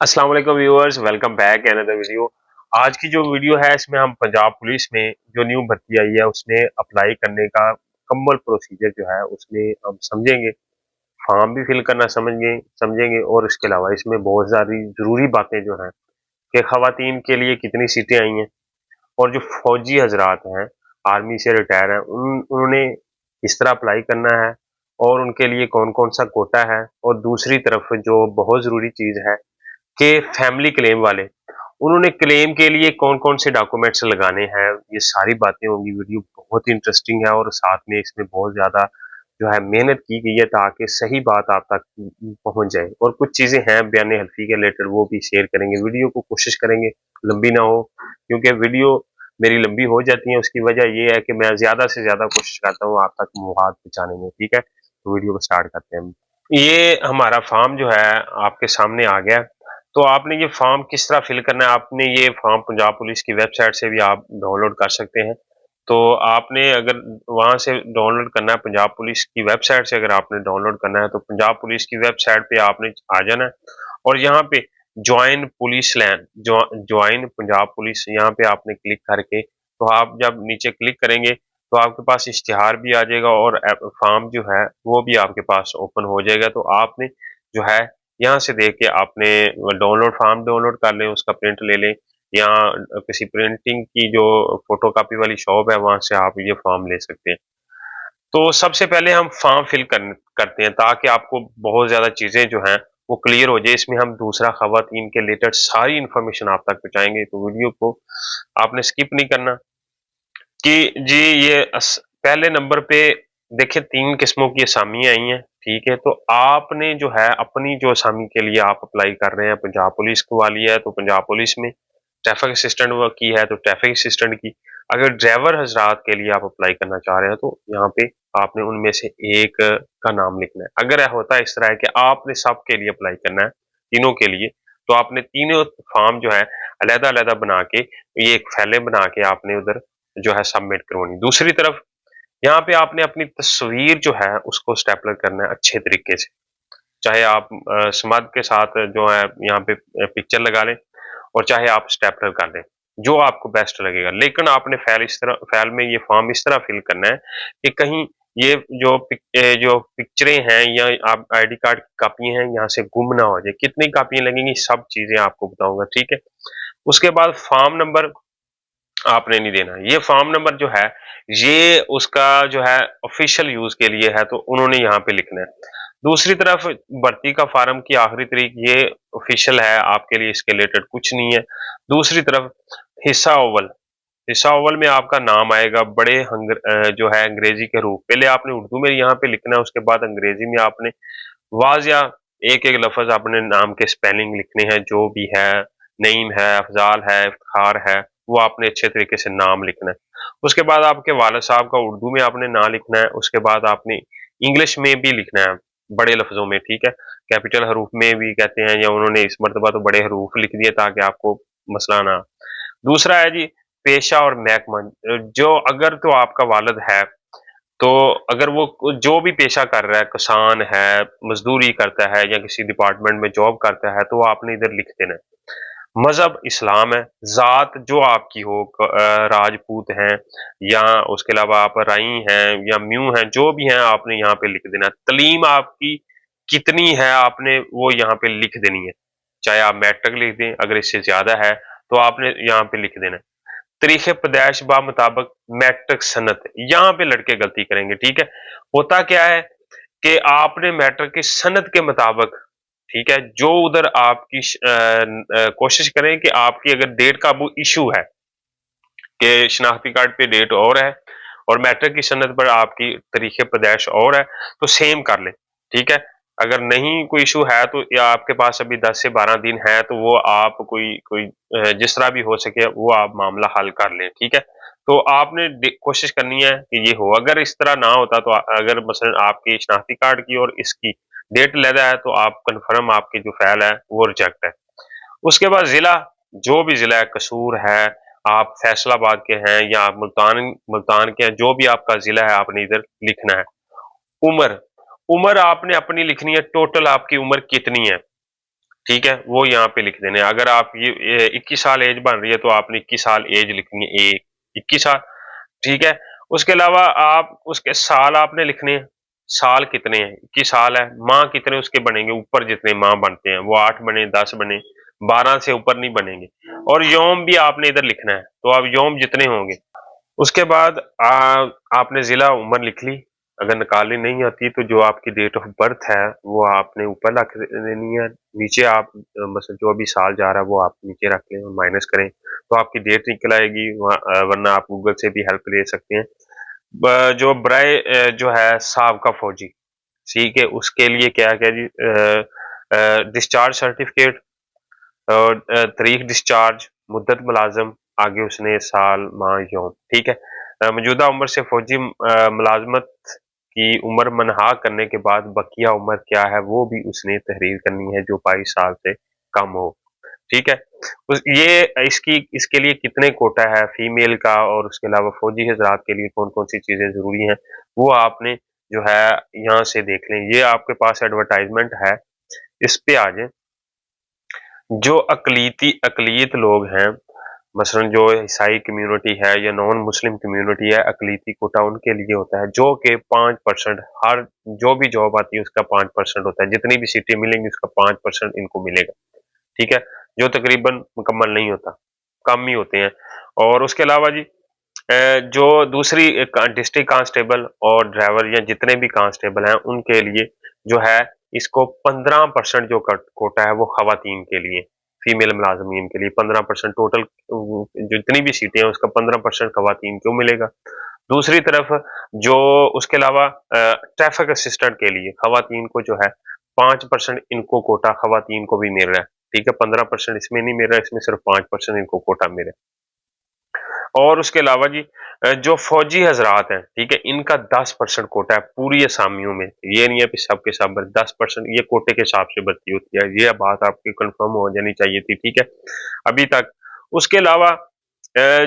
अस्सलाम वालेकुम viewers, welcome back another video. आज की जो वीडियो है इसमें हम पंजाब पुलिस में जो न्यू भर्ती आई है उसमें अप्लाई करने का मुकम्मल प्रोसीजर जो है उसमें हम समझेंगे। फॉर्म भी फिल करना समझेंगे समझेंगे और इसके अलावा इसमें बहुत सारी जरूरी बातें जो हैं कि खवातीन के लिए कितनी सीटें आई हैं और जो फौजी हजरात हैं, आर्मी से रिटायर हैं, उन्होंने किस तरह अप्लाई करना है और उनके लिए कौन कौन सा कोटा है। और दूसरी तरफ जो बहुत जरूरी चीज है कि फैमिली क्लेम वाले, उन्होंने क्लेम के लिए कौन-कौन से डॉक्यूमेंट्स लगाने हैं, ये सारी बातें होंगी। वीडियो बहुत ही इंटरेस्टिंग है और साथ में इसमें बहुत ज़्यादा जो है मेहनत की गई है ताकि सही बात आप तक पहुँच जाए। और कुछ चीज़ें हैं बयान हल्फी के रिलेटेड, वो भी शेयर करेंगे। वीडियो को कोशिश करेंगे लंबी ना हो, क्योंकि वीडियो मेरी लंबी हो जाती है उसकी वजह ये है कि मैं ज़्यादा से ज़्यादा कोशिश करता हूँ आप तक मौआद पहुँचाने में, ठीक है? तो वीडियो को स्टार्ट करते हैं हम। ये हमारा फॉर्म जो है आपके सामने आ गया। तो आपने ये फॉर्म किस तरह फिल करना है, आपने ये फॉर्म पंजाब पुलिस की वेबसाइट से भी आप डाउनलोड कर सकते हैं। तो आपने अगर वहां से डाउनलोड करना है, पंजाब पुलिस की वेबसाइट से अगर आपने डाउनलोड करना है तो पंजाब पुलिस की वेबसाइट पे आपने आ जाना है और यहाँ पे ज्वाइन पुलिस लैन ज्वाइन पंजाब पुलिस, यहाँ पे आपने क्लिक करके, तो आप जब नीचे क्लिक करेंगे तो आपके पास इश्तिहार भी आ जाएगा और फॉर्म जो है वो भी आपके पास ओपन हो जाएगा। तो आपने जो है यहाँ से देख के आपने डाउनलोड फॉर्म डाउनलोड कर लें, उसका प्रिंट ले लें या किसी प्रिंटिंग की जो फोटोकॉपी वाली शॉप है वहां से आप ये फॉर्म ले सकते हैं। तो सबसे पहले हम फॉर्म फिल करते हैं ताकि आपको बहुत ज्यादा चीजें जो हैं वो क्लियर हो जाए। इसमें हम दूसरा खवातीन के रिलेटेड सारी इंफॉर्मेशन आप तक पहुंचाएंगे, तो वीडियो को आपने स्किप नहीं करना। कि जी ये पहले नंबर पे देखिए 3 किस्मों की असामियाँ आई हैं, ठीक है? तो आपने जो है अपनी जो असामी के लिए आप अप्लाई कर रहे हैं, पंजाब पुलिस को वाली है तो पंजाब पुलिस में, ट्रैफिक असिस्टेंट व की है तो ट्रैफिक असिस्टेंट की। अगर ड्राइवर हज़रात के लिए आप अप्लाई करना चाह रहे हैं तो यहाँ पे आपने उनमें से एक का नाम लिखना है। अगर होता है इस तरह है कि आपने सबके लिए अप्लाई करना है, तीनों के लिए, तो आपने तीनों फॉर्म जो है अलग-अलग बना के, ये एक फैले बना के आपने उधर जो है सबमिट करवानी। दूसरी तरफ यहाँ पे आपने अपनी तस्वीर जो है उसको स्टेपलर करना है अच्छे तरीके से। चाहे आप स्मग के साथ जो है यहाँ पे पिक्चर लगा लें और चाहे आप स्टेपलर कर दें, जो आपको बेस्ट लगेगा। लेकिन आपने फ़ाइल में ये फॉर्म इस तरह फिल करना है कि कहीं ये जो पिक्चरें हैं या आप आईडी कार्ड की कॉपी हैं यहाँ से गुम ना हो जाए। कितनी कॉपियाँ लगेंगी सब चीज़ें आपको बताऊँगा, ठीक है? उसके बाद फॉर्म नंबर आपने नहीं देना। ये फॉर्म नंबर जो है, ये उसका जो है ऑफिशियल यूज़ के लिए है, तो उन्होंने यहाँ पे लिखना है। दूसरी तरफ भर्ती का फार्म की आखिरी तारीख ये ऑफिशियल है, आपके लिए इसके रिलेटेड कुछ नहीं है। दूसरी तरफ हिस्सा अव्वल, हिस्सा अव्वल में आपका नाम आएगा बड़े जो है अंग्रेजी के रूप। पहले आपने उर्दू में यहाँ पे लिखना है, उसके बाद अंग्रेजी में आपने वाज़िया एक-एक लफ़्ज़ अपने नाम के स्पेलिंग लिखने हैं, जो भी है, नईम है, अफ़ज़ाल है, इफ्तिखार है, वो आपने अच्छे तरीके से नाम लिखना है। उसके बाद आपके वालिद साहब का उर्दू में आपने नाम लिखना है, उसके बाद आपने इंग्लिश में भी लिखना है, बड़े लफ्ज़ों में, ठीक है? कैपिटल हरूफ में भी कहते हैं या उन्होंने इस मर्तबा तो बड़े हरूफ लिख दिए ताकि आपको मसला ना। दूसरा है जी पेशा और महकमा, जो अगर तो आपका वालिद है तो अगर वो जो भी पेशा कर रहा है, किसान है, मज़दूरी करता है या किसी डिपार्टमेंट में जॉब करता है, तो आपने इधर लिख देना है। मज़हब इस्लाम है, ज़ात जो आपकी हो, राजपूत हैं या उसके अलावा आप राई हैं या म्यूँ हैं, जो भी हैं आपने यहाँ पे लिख देना है। तलीम आपकी कितनी है आपने वो यहाँ पे लिख देनी है। चाहे आप मैट्रिक लिख दें, अगर इससे ज़्यादा है तो आपने यहाँ पे लिख देना है। तरीक़े पैदाइश बा मुताबिक मैट्रिक सनद, यहाँ पे लड़के गलती करेंगे, ठीक है? होता क्या है कि आपने मैट्रिक की सनद के मुताबिक, ठीक है, जो उधर आपकी कोशिश करें कि आपकी अगर डेट का वो इशू है कि शनाख्ती कार्ड पे डेट और है और मैट्रिक की सनद पर आपकी तरीक़े पैदाइश और है, तो सेम कर लें, ठीक है? अगर नहीं कोई इशू है तो या आपके पास अभी 10 से 12 दिन है तो वो आप कोई कोई जिस तरह भी हो सके वो आप मामला हल कर लें, ठीक है? तो आपने कोशिश करनी है कि ये हो। अगर इस तरह ना होता तो अगर मसलन आपकी शनाख्ती कार्ड की और इसकी डेट अलग है तो आप कन्फर्म आपकी जो फाइल है वो रिजेक्ट है। उसके बाद ज़िला, जो भी ज़िला है, कसूर है, आप फैसलाबाद के हैं या आप मुल्तान मुल्तान के हैं, जो भी आपका ज़िला है आपने इधर लिखना है। उम्र, उम्र आपने अपनी लिखनी है, टोटल आपकी उम्र कितनी है, ठीक है, वो यहाँ पे लिख देने हैं। अगर आप ये 21 साल एज बन रही है तो आपने 21 साल एज लिखनी है, 21 साल, ठीक है। उसके अलावा आप उसके साल आपने लिखने हैं, साल कितने हैं, 21 साल है, माह कितने उसके बनेंगे, ऊपर जितने माह बनते हैं वो 8 बने, 10 बने, 12 से ऊपर नहीं बनेंगे। और यौम भी आपने इधर लिखना है, तो अब यौम जितने होंगे। उसके बाद आपने जिला उम्र लिख ली। अगर निकालनी नहीं आती तो जो आपकी डेट ऑफ बर्थ है वो आपने ऊपर रख देनी है, नीचे आप मतलब जो अभी साल जा रहा है वो आप नीचे रख लें और माइनस करें तो आपकी डेट निकल आएगी। वरना आप गूगल से भी हेल्प ले सकते हैं। जो बराए जो है साबका फौजी, ठीक है, उसके लिए क्या क्या जी, डिस्चार्ज सर्टिफिकेट और तारीख डिस्चार्ज, मुद्दत मुलाजम, आगे उसने साल, माह, यौम, ठीक है। मौजूदा उम्र से फौजी मुलाजमत की उम्र मनहा करने के बाद बकिया उम्र क्या है वो भी उसने तहरीर करनी है जो 22 साल से कम हो, ठीक है। ये इसके लिए कितने कोटा है फीमेल का और उसके अलावा फौजी हजरात के लिए कौन कौन सी चीजें जरूरी हैं वो आपने जो है यहाँ से देख लें। ये आपके पास एडवर्टाइजमेंट है, इस पे आ जाए। जो अकलीत लोग हैं, मसलन जो ईसाई कम्युनिटी है या नॉन मुस्लिम कम्युनिटी है, अकलीती कोटा उनके लिए होता है जो कि 5%, हर जो भी जॉब आती है उसका 5% होता है, जितनी भी सीटें मिलेंगी उसका 5% इनको मिलेगा, ठीक है, जो तकरीबन मुकम्मल नहीं होता, कम ही होते हैं। और उसके अलावा जी जो दूसरी डिस्ट्रिक्ट कांस्टेबल और ड्राइवर या जितने भी कांस्टेबल हैं उनके लिए जो है इसको 15% जो कोटा है वो खवातीन के लिए, फीमेल मुलाजमीन के लिए 15% टोटल जितनी भी सीटें हैं उसका 15% खवातीन को मिलेगा। दूसरी तरफ जो उसके अलावा ट्रैफिक असिस्टेंट के लिए खवातीन को जो है 5% इनको कोटा खवातीन को भी मिल रहा है, ठीक है। 15% इसमें नहीं मिल रहा है, इसमें सिर्फ 5% इनको कोटा मिल रहा है। और उसके अलावा जी जो फौजी हजरात हैं, ठीक है, इनका 10% कोटा है पूरी असामियों में, ये नहीं है कि सब के सब 10%, ये कोटे के हिसाब से भर्ती होती है, ये बात आपकी कंफर्म हो जानी चाहिए थी, ठीक है, अभी तक। उसके अलावा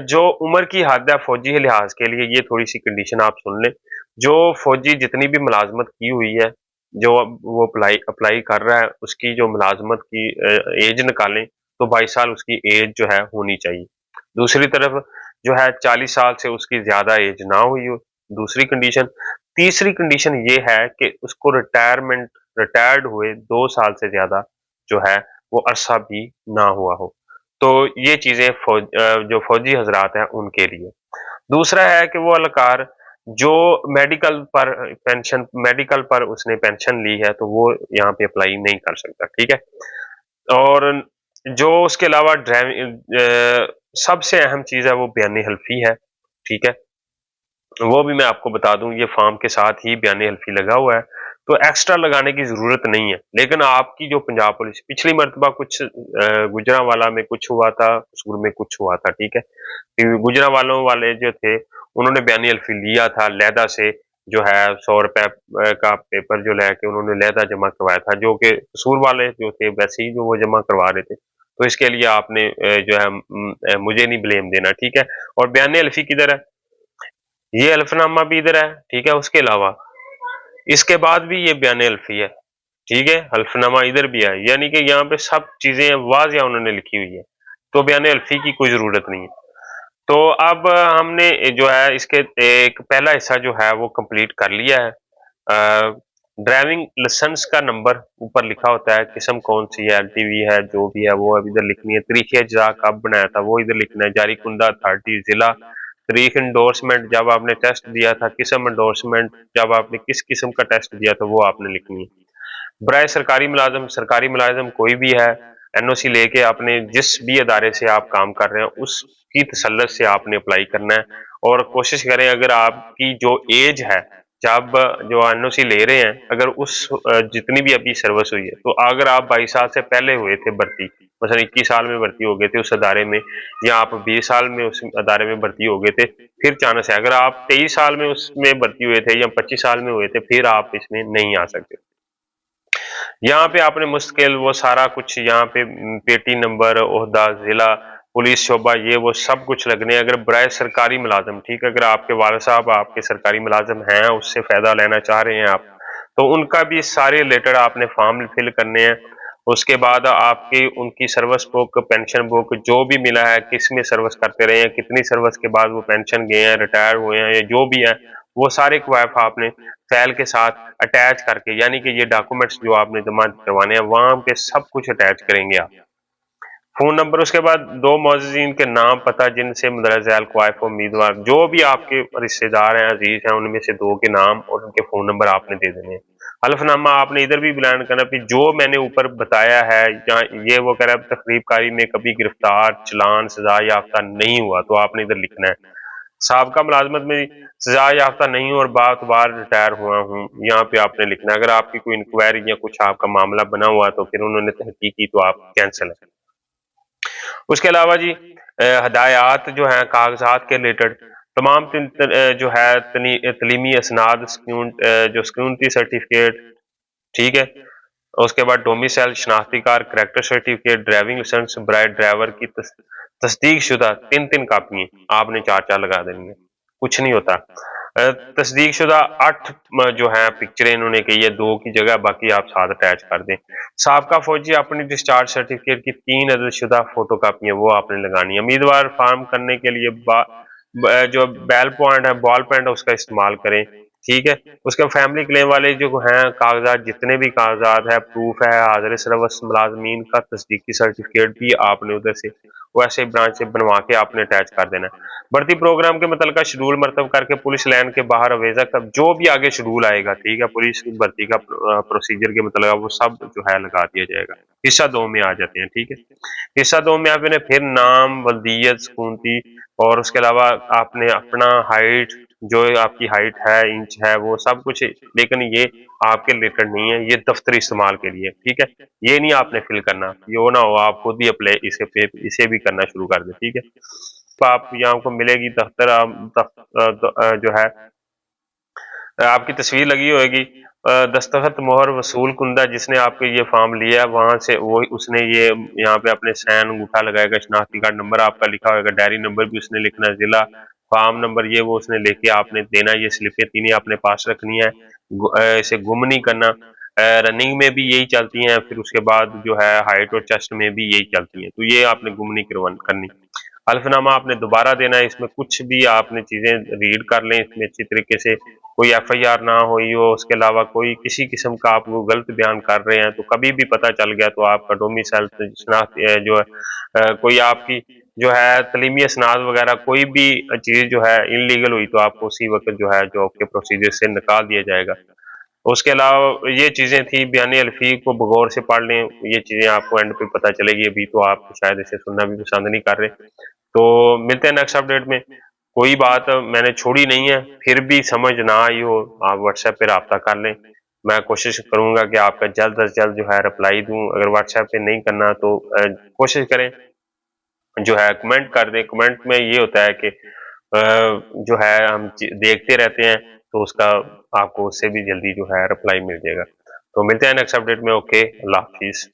जो उम्र की हद है फौजी के लिहाज के लिए, ये थोड़ी सी कंडीशन आप सुन लें। जो फौजी जितनी भी मुलाजमत की हुई है, जो अब वो अप्लाई अप्लाई कर रहा है उसकी जो मुलाजमत की एज निकालें तो 22 साल उसकी एज जो है होनी चाहिए। दूसरी तरफ जो है 40 साल से उसकी ज्यादा एज ना हुई हो, दूसरी कंडीशन। तीसरी कंडीशन ये है कि उसको रिटायर्ड हुए 2 साल से ज्यादा जो है वो अरसा भी ना हुआ हो। तो ये चीजें जो फौजी हजरात हैं उनके लिए। दूसरा है कि वो अलकार जो मेडिकल पर उसने पेंशन ली है तो वो यहाँ पे अप्लाई नहीं कर सकता, ठीक है। और जो उसके अलावा सबसे अहम चीज है वो बयान हल्फी है, ठीक है। वो भी मैं आपको बता दूं ये फॉर्म के साथ ही बयान हल्फी लगा हुआ है, तो एक्स्ट्रा लगाने की जरूरत नहीं है। लेकिन आपकी जो पंजाब पुलिस पिछली मर्तबा कुछ गुजरांवाला में कुछ हुआ था, कसूर में कुछ हुआ था, ठीक है। गुजरांवालों वाले जो थे उन्होंने बयान हल्फी लिया था लहदा से, जो है 100 रुपए का पेपर जो लेके उन्होंने लहदा जमा करवाया था, जो कि कसूर वाले जो थे वैसे ही जो वो जमा करवा रहे थे। तो इसके लिए आपने जो है मुझे नहीं ब्लेम देना, ठीक है। और बयान हल्फी किधर है, ये हल्फनामा भी इधर है, ठीक है। उसके अलावा इसके बाद भी ये बयान हल्फी है, ठीक है, हल्फनामा इधर भी है, यानी कि यहाँ पे सब चीजें वाज़िया उन्होंने लिखी हुई है, तो बयान हल्फी की कोई जरूरत नहीं है। तो अब हमने जो है इसके एक पहला हिस्सा जो है वो कंप्लीट कर लिया है। ड्राइविंग लाइसेंस का नंबर ऊपर लिखा होता है, किस्म कौन सी है, एलटीवी है, जो भी है वो अब इधर लिखनी है। तरीके इजरा कब बनाया था वो इधर लिखना है। जारी कुंदा अथॉरिटी जिला, तारीख इंडोर्समेंट जब आपने टेस्ट दिया था, किस्म इंडोर्समेंट जब आपने किस किस्म का टेस्ट दिया था वो आपने लिखनी है। बराए सरकारी मुलाजिम कोई भी है, एनओसी लेके आपने जिस भी अदारे से आप काम कर रहे हैं उसकी तसल्लुत से आपने अप्लाई करना है। और कोशिश करें अगर आपकी जो एज है जब जो एनओसी ले रहे हैं अगर उस जितनी भी अभी सर्विस हुई है, तो अगर आप 22 साल से पहले हुए थे भर्ती, मसलन 21 साल में भर्ती हो गए थे उस अदारे में, या आप 20 साल में उस अदारे में भर्ती हो गए थे, फिर चांस है। अगर आप 23 साल में उसमें भर्ती हुए थे या 25 साल में हुए थे फिर आप इसमें नहीं आ सकते। यहाँ पे आपने मुश्किल वो सारा कुछ यहाँ पे पेटी नंबर, ओहदा, जिला, पुलिस शोबा, ये वो सब कुछ लगने। अगर बराए सरकारी मुलाजम, ठीक है, अगर आपके वालिद साहब आपके सरकारी मुलाजम हैं, उससे फायदा लेना चाह रहे हैं आप, तो उनका भी सारे रिलेटेड आपने फॉर्म फिल करने हैं। उसके बाद आपकी उनकी सर्विस बुक, पेंशन बुक जो भी मिला है, किस में सर्विस करते रहे हैं, कितनी सर्विस के बाद वो पेंशन गए हैं, रिटायर हुए हैं या जो भी है, वो सारे क्वाइफ आपने फाइल के साथ अटैच करके, यानी कि ये डॉक्यूमेंट्स जो आपने जमा करवाने हैं, वहाँ पे सब कुछ अटैच करेंगे आप। फ़ोन नंबर, उसके बाद 2 मोअज़्ज़िज़ीन के नाम, पता जिनसे मुंदरज है अल-क्वाइफ़ उम्मीदवार, जो भी आपके रिश्तेदार हैं, अज़ीज़ हैं, उनमें से 2 के नाम और उनके फ़ोन नंबर आपने दे देने हैं। हलफ़नामा आपने इधर भी बयान करना कि जो मैंने ऊपर बताया है, या ये वो कह रहा है तक़रीबकारी में कभी गिरफ़्तार, चालान, सज़ा याफ़्ता नहीं हुआ, तो आपने इधर लिखना है। साबका मुलाज़मत में सज़ा याफ़्ता नहीं हूँ और बार-बार रिटायर हुआ हूँ, यहाँ पे आपने लिखना है। अगर आपकी कोई इंक्वायरी या कुछ आपका मामला बना हुआ है, तो फिर उन्होंने तहक़ीक़ की, तो आप कैंसल है। उसके अलावा जी हदायत जो हैं कागज़ात के रिलेटेड तमाम जो है तलीमी असनाद जो स्कूनती सर्टिफ़िकेट, ठीक है? उसके बाद डोमिसाइल शनाख्ती card, character certificate, driving licence बराए ड्राइवर की तस्दीकशुदा 3-3 कापियाँ आपने 4-4 लगा देनी है, कुछ नहीं होता। तस्दीकशुदा 8 जो हैं पिक्चरें इन्होंने कही है, 2 की जगह बाकी आप 7 अटैच कर दें। साबका फौजी अपनी डिस्चार्ज सर्टिफ़िकेट की 3 अददशुदा फ़ोटोकॉपियाँ वो आपने लगानी है। उम्मीदवार फ़ार्म करने के लिए जो बेल पॉइंट है, बॉल पेन है उसका इस्तेमाल करें, ठीक है? उसके फैमिली क्लेम वाले जो हैं कागज़ात, जितने भी कागज़ात है, प्रूफ़ है, हाज़िर सरवस मुलाज़मीन का तस्दीकी सर्टिफ़िकेट भी आपने उधर से वैसे ब्रांच से बनवा के आपने अटैच कर देना है। भर्ती प्रोग्राम के मुतल्लिका शेड्यूल मरतब करके पुलिस लाइन के बाहर अवेज़ा कब जो भी आगे शेड्यूल आएगा, ठीक है? पुलिस की भर्ती का प्रोसीजर के मुतल्लिका वो सब जो है लगा दिया जाएगा। हिस्सा 2 में आ जाते हैं, ठीक है? हिस्सा 2 में आपने फिर नाम, वल्दियत, स्कूनती और उसके अलावा आपने अपना हाइट, जो आपकी हाइट है, इंच है, वो सब कुछ, लेकिन ये आपके रिलेटेड नहीं है, ये दफ्तरी इस्तेमाल के लिए, ठीक है? ये नहीं आपने फिल करना, ये ना हो आप खुद ही अप्लाई इसे भी करना शुरू कर दें, ठीक है? तो आप यहाँ आपको मिलेगी दफ्तर जो है आपकी तस्वीर लगी होएगी, दस्तखत मोहर वसूल कुंदा जिसने आपके ये फॉर्म लिया है वहाँ से वो उसने ये यहाँ पे अपने साइन अंगूठा लगाएगा, शनाख्ती कार्ड नंबर आपका लिखा होगा, डायरी नंबर भी उसने लिखना है, जिला, फॉर्म नंबर ये वो उसने लेके आपने देना, ये स्लिपें तीनों अपने पास रखनी है, इसे गुम नहीं करना। रनिंग में भी यही चलती हैं, फिर उसके बाद जो है हाइट और चेस्ट में भी यही चलती हैं, तो ये आपने गुम नहीं करनी। हल्फनामा आपने दोबारा देना है, इसमें कुछ भी आपने चीज़ें रीड कर लें, इसमें अच्छी तरीके से कोई एफआईआर ना हुई हो, उसके अलावा कोई किसी किस्म का आप वो गलत बयान कर रहे हैं, तो कभी भी पता चल गया तो आपका डोमिसाइल जो है कोई आपकी जो है तलीमी असनाद वगैरह कोई भी चीज़ जो है इल्लीगल हुई, तो आपको उसी वक़्त जो है जॉब के प्रोसीजर से निकाल दिया जाएगा। उसके अलावा ये चीज़ें थी, बयान अलफ़ी को गौर से पढ़ लें, ये चीज़ें आपको एंड पे पता चलेगी, अभी तो आप शायद इसे सुनना भी पसंद नहीं कर रहे। तो मिलते हैं नेक्स्ट अपडेट में। कोई बात मैंने छोड़ी नहीं है, फिर भी समझ ना आई हो, आप व्हाट्सएप पे राब्ता कर लें। मैं कोशिश करूँगा कि आपका जल्द से जल्द जो है रिप्लाई दूँ, अगर व्हाट्सएप पे नहीं करना तो कोशिश करें जो है कमेंट कर दें। कमेंट में ये होता है कि जो है हम देखते रहते हैं, तो उसका आपको उससे भी जल्दी जो है रिप्लाई मिल जाएगा। तो मिलते हैं नेक्स्ट अपडेट में, ओके, अल्लाह हाफ़िज़।